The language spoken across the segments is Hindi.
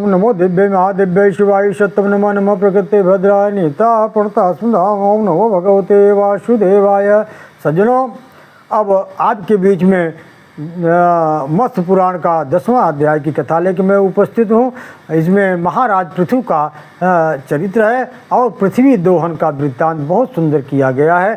ओम नमो दिव्य महादिव्य शिवाय सत्यम नमः नमः प्रकृते भद्राय नीता पड़ता सुधा ओम नमो भगवते वासुदेवाय। सज्जनों, अब आपके बीच में मत्स्य पुराण का 10वां अध्याय की कथा लेकर मैं उपस्थित हूँ। इसमें महाराज पृथु का चरित्र है और पृथ्वी दोहन का वृत्तांत बहुत सुंदर किया गया है।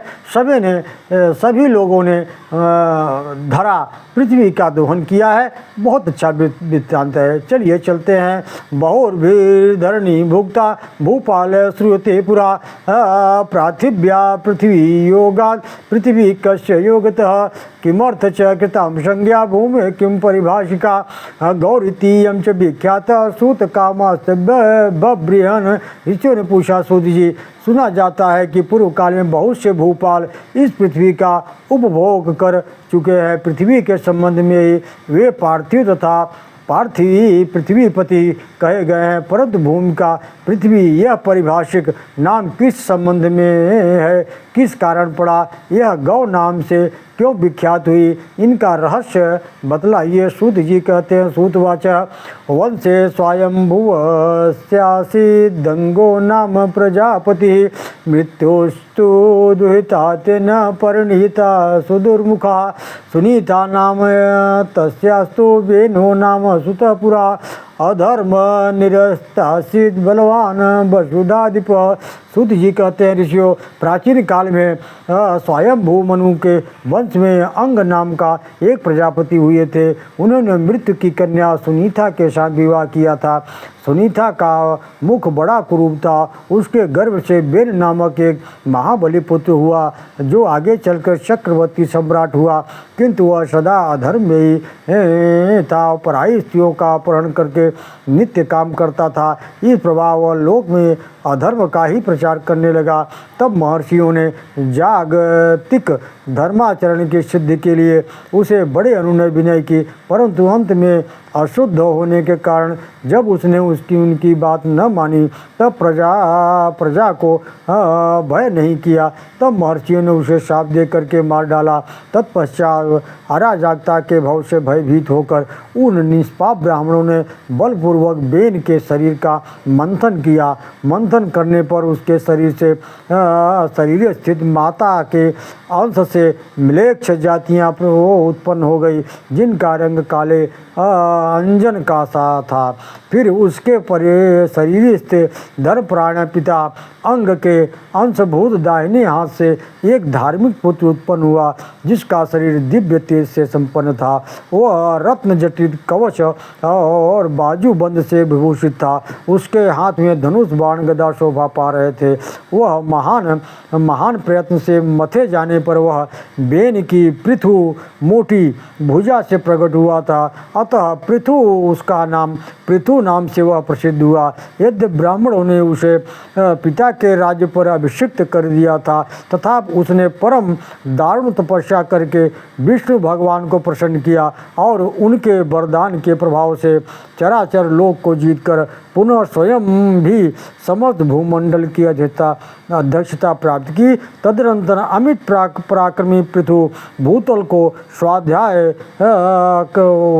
सभी लोगों ने धरा पृथ्वी का दोहन किया है। बहुत अच्छा वृत्तांत है। चलिए चलते हैं। बहुर्भीर धरणी भुक्ता भूपाल श्रूयते पुरा पार्थिव्या पृथ्वी योगात् पृथ्वी कस्य योगतः किमर्थ च कृतां संज्ञा भूमि किं परिभाषिका गौरीतीयं च विख्यात सूत कामास्ते बब्रिहन। ऋषियों ने पूछा, सूत जी, सुना जाता है कि पूर्व काल में बहुत से भूपाल इस पृथ्वी का उपभोग कर चुके हैं। पृथ्वी के संबंध में वे पार्थिव तथा पार्थिवी पृथ्वीपति कहे गए हैं, परंतु भूमि का पृथ्वी यह परिभाषिक नाम किस संबंध में है, किस कारण पड़ा, यह गौ नाम से क्यों विख्यात हुई, इनका रहस्य बतलाइए। सूत जी कहते हैं, सूतवाच वंशे स्वयंभुवस्यासी दंगो नाम प्रजापति मृत्युस्तु दुहिता तेन परिणीता सुदुर्मुखा सुनीता नाम तस्यास्तु वेनो नाम सुतपुरा अधर्म निरस्तासित बलवान वसुधाधिप। सूत जी कहते हैं, ऋषियों, प्राचीन काल में स्वयंभू मनु के वंश में अंग नाम का एक प्रजापति हुए थे। उन्होंने मृत्यु की कन्या सुनीता के साथ विवाह किया था। सुनीता का मुख बड़ा कुरूप था। उसके गर्भ से बेन नामक एक महाबली पुत्र हुआ जो आगे चलकर चक्रवर्ती सम्राट हुआ, किंतु वह सदा अधर्म में ही था। पराई स्त्रियों का अपहरण करके नित्य काम करता था। इस प्रभाव वह लोक में अधर्म का ही प्रचार करने लगा। तब महर्षियों ने जागतिक धर्माचरण की सिद्धि के लिए उसे बड़े अनुनय विनय की, परंतु अंत में अशुद्ध होने के कारण जब उसने उनकी बात न मानी तब प्रजा को भय नहीं किया। तब महर्षियों ने उसे शाप दे करके मार डाला। तत्पश्चात अराजकता के भव से भयभीत होकर उन निष्पाप ब्राह्मणों ने बलपूर्वक बेन के शरीर का मंथन किया। मंथन करने पर उसके शरीर से शरीर स्थित माता के अंश से म्लेच्छ जातियाँ उत्पन्न हो गई, जिनका रंग काले अंजन का सा था। फिर उसके परे शरीर स्थित धर्म प्राण पिता अंग के अंशभूत दाहिने हाथ से एक धार्मिक पुत्र उत्पन्न हुआ, जिसका शरीर दिव्य तेज से संपन्न था। वह रत्न जटित कवच और बाजूबंद से विभूषित था। उसके हाथ में धनुष बाण गदा शोभा पा रहे थे। वह महान प्रयत्न से मथे जाने पर वह बेन की पृथु मोटी भुजा से प्रकट हुआ था। अतः पृथु उसका नाम पृथु नाम से वह प्रसिद्ध हुआ। यद्य ब्राह्मणों ने उसे पिता के राज्य पर अभिषिक्त कर दिया था, तथा उसने परम दारुण तपस्या करके विष्णु भगवान को प्रसन्न किया और उनके वरदान के प्रभाव से चराचर लोक को जीतकर पुनः स्वयं भी समस्त भूमंडल की अध्यक्षता प्राप्त की। तदनंतर अमित पराक्रमी पृथु भूतल को स्वाध्याय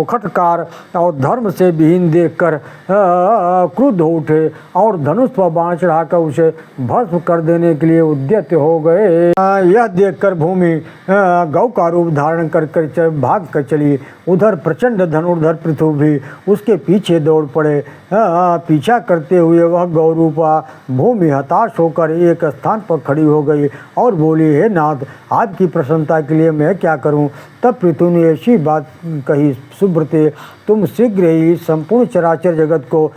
खटकार और धर्म से विहीन देखकर क्रुद्ध हो उठे और धनुष पर बाण चढ़ाकर उसे भस्म कर देने के लिए उद्यत हो गए। यह देखकर भूमि गौ का रूप धारण कर भाग कर चली। उधर प्रचंड धनुर्धर पृथु भी उसके पीछे दौड़ पड़े। पीछा करते हुए वह गौरूपा भूमि हताश होकर एक स्थान पर खड़ी हो गई और बोली, हे नाथ, आपकी प्रसन्नता के लिए मैं क्या करूं? तब पृथु ने ऐसी बात कही, सुब्रते, तुम शीघ्र ही संपूर्ण चराचर जगत को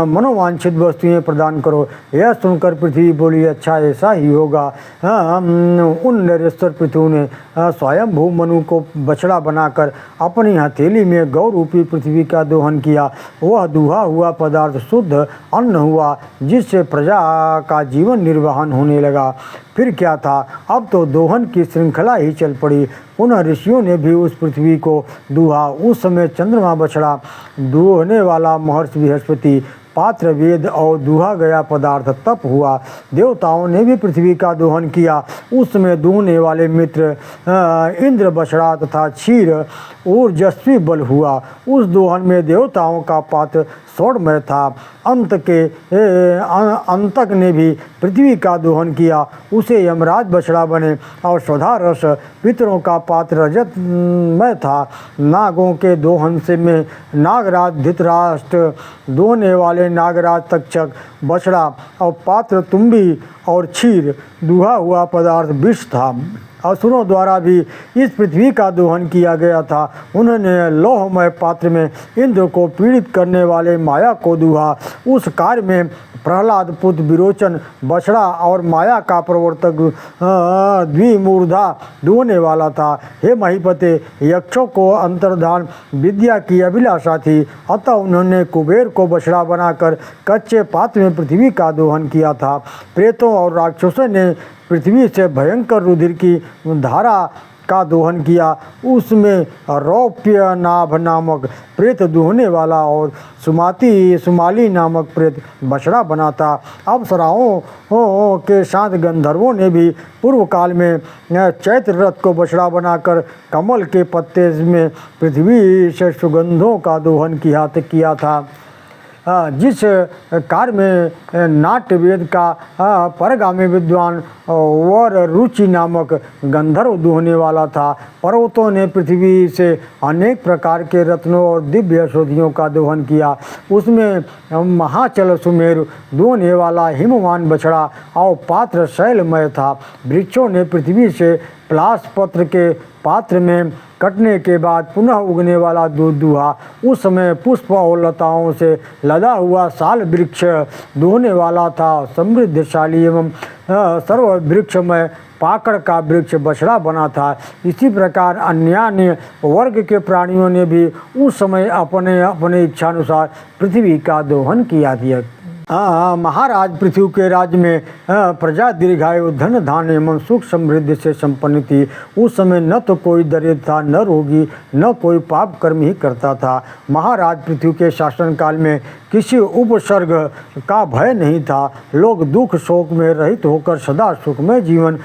मनोवांछित वस्तुएं प्रदान करो। यह सुनकर पृथ्वी बोली, अच्छा ऐसा ही होगा। उन नरेश्वर पृथु ने स्वयं भू मनु को बछड़ा बनाकर अपनी हथेली में गौ रूपी पृथ्वी का दोहन किया। वह दूहा हुआ पदार्थ शुद्ध अन्न हुआ, जिससे प्रजा का जीवन निर्वहन होने लगा। फिर क्या था, अब तो दोहन की श्रृंखला ही चल पड़ी। पुनः ऋषियों ने भी उस पृथ्वी को दूहा। उस समय चंद्रमा बछड़ा दूहने वाला महर्षि बृहस्पति पात्र वेद और दूहा गया पदार्थ तप हुआ। देवताओं ने भी पृथ्वी का दोहन किया। उस समय दूहने वाले मित्र इंद्र बछड़ा तथा क्षीर ऊर्जस्वी बल हुआ। उस दोहन में देवताओं का पात्र स्वर्णमय था। अंतक ने भी पृथ्वी का दोहन किया, उसे यमराज बछड़ा बने और स्वधा रस पितरों का पात्र रजतमय था। नागों के दोहन से में नागराज धृतराष्ट्र, दोहने वाले नागराज तक्षक, बछड़ा और पात्र तुम्बी और क्षीर, दूहा हुआ पदार्थ विष था। असुरों द्वारा भी इस पृथ्वी का दोहन किया गया था। उन्होंने लोहमय पात्र में इंद्र को पीड़ित करने वाले माया को दूहा। उस कार्य में प्रहलाद पुत्र विरोचन बछड़ा और माया का प्रवर्तक द्विमूर्धा दोहने वाला था। हे महीपते, यक्षों को अंतर्धान विद्या की अभिलाषा थी, अतः उन्होंने कुबेर को बछड़ा बनाकर कच्चे पात्र में पृथ्वी का दोहन किया था। प्रेतों और राक्षसों ने पृथ्वी से भयंकर रुधिर की धारा का दोहन किया। उसमें रौप्य नाभ नामक प्रेत दोहने वाला और सुमाली नामक प्रेत बछड़ा बना था। अप्सराओं के साथ गंधर्वों ने भी पूर्व काल में चैत्र रथ को बछड़ा बनाकर कमल के पत्ते में पृथ्वी से सुगंधों का दोहन किया था। जिस कार्य में नाट्य वेद का परगामी विद्वान वर रुचि नामक गंधर्व दोहने वाला था। पर्वतों ने पृथ्वी से अनेक प्रकार के रत्नों और दिव्य औषधियों का दोहन किया। उसमें महाचल सुमेरु दोहने वाला हिमवान बछड़ा और पात्र शैलमय था। वृक्षों ने पृथ्वी से प्लास पत्र के पात्र में कटने के बाद पुनः उगने वाला दूध दूहा। उस समय पुष्प और लताओं से लदा हुआ साल वृक्ष दोहने वाला था। समृद्धशाली एवं सर्व वृक्षमय पाकड़ का वृक्ष बछड़ा बना था। इसी प्रकार अन्य वर्ग के प्राणियों ने भी उस समय अपने अपने इच्छानुसार पृथ्वी का दोहन किया दिया। महाराज पृथ्वी के राज्य में प्रजा दीर्घायु धन धान्य एवं सुख समृद्धि से संपन्न थी। उस समय न तो कोई दरिद्र था, न रोगी, न कोई पाप कर्म ही करता था। महाराज पृथ्वी के शासनकाल में किसी उपसर्ग का भय नहीं था। लोग दुख शोक में रहित होकर सदा सुखमय जीवन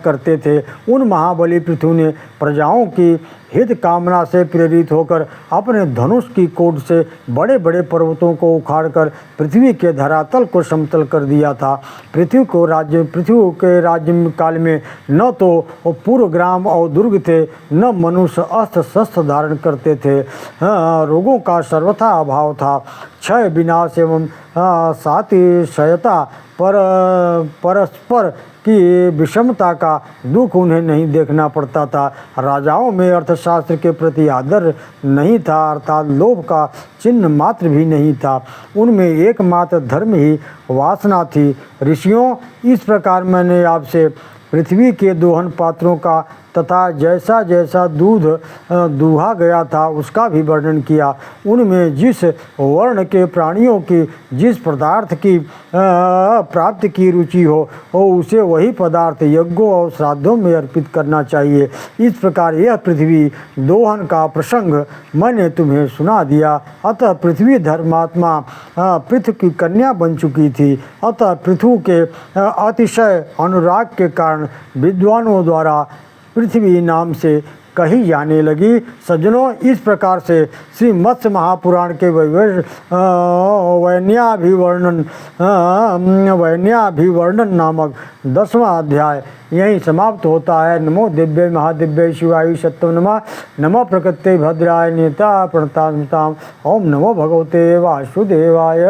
करते थे। उन महाबली पृथ्वी ने प्रजाओं की हित कामना से प्रेरित होकर अपने धनुष की कोट से बड़े बड़े पर्वतों को उखाड़कर पृथ्वी के धरातल को समतल कर दिया था। पृथ्वी के राज्य काल में न तो पूर्व ग्राम और दुर्ग थे, न मनुष्य अस्त्र शस्त्र धारण करते थे। रोगों का सर्वथा अभाव था। क्षय विनाश एवं सातिशयता परस्पर की विषमता का दुख उन्हें नहीं देखना पड़ता था। राजाओं में अर्थशास्त्र के प्रति आदर नहीं था, अर्थात लोभ का चिन्ह मात्र भी नहीं था। उनमें एकमात्र धर्म ही वासना थी। ऋषियों, इस प्रकार मैंने आपसे पृथ्वी के दोहन पात्रों का तथा जैसा जैसा दूध दूहा गया था उसका भी वर्णन किया। उनमें जिस वर्ण के प्राणियों की जिस पदार्थ की प्राप्ति की रुचि हो उसे वही पदार्थ यज्ञों और श्राद्धों में अर्पित करना चाहिए। इस प्रकार यह पृथ्वी दोहन का प्रसंग मैंने तुम्हें सुना दिया। अतः पृथ्वी धर्मात्मा पृथ्वी की कन्या बन चुकी थी। अतः पृथ्वी के अतिशय अनुराग के कारण विद्वानों द्वारा पृथ्वी नाम से कही जाने लगी। सज्जनों, इस प्रकार से श्री मत्स्य महापुराण के वैन्याभिवर्णन नामक 10वां अध्याय यहीं समाप्त होता है। नमो दिव्य महादिव्य शिवाय सत्यम नमः। नमो प्रकृते भद्राय नेता प्रणताम। ओम नमो भगवते वासुदेवाय।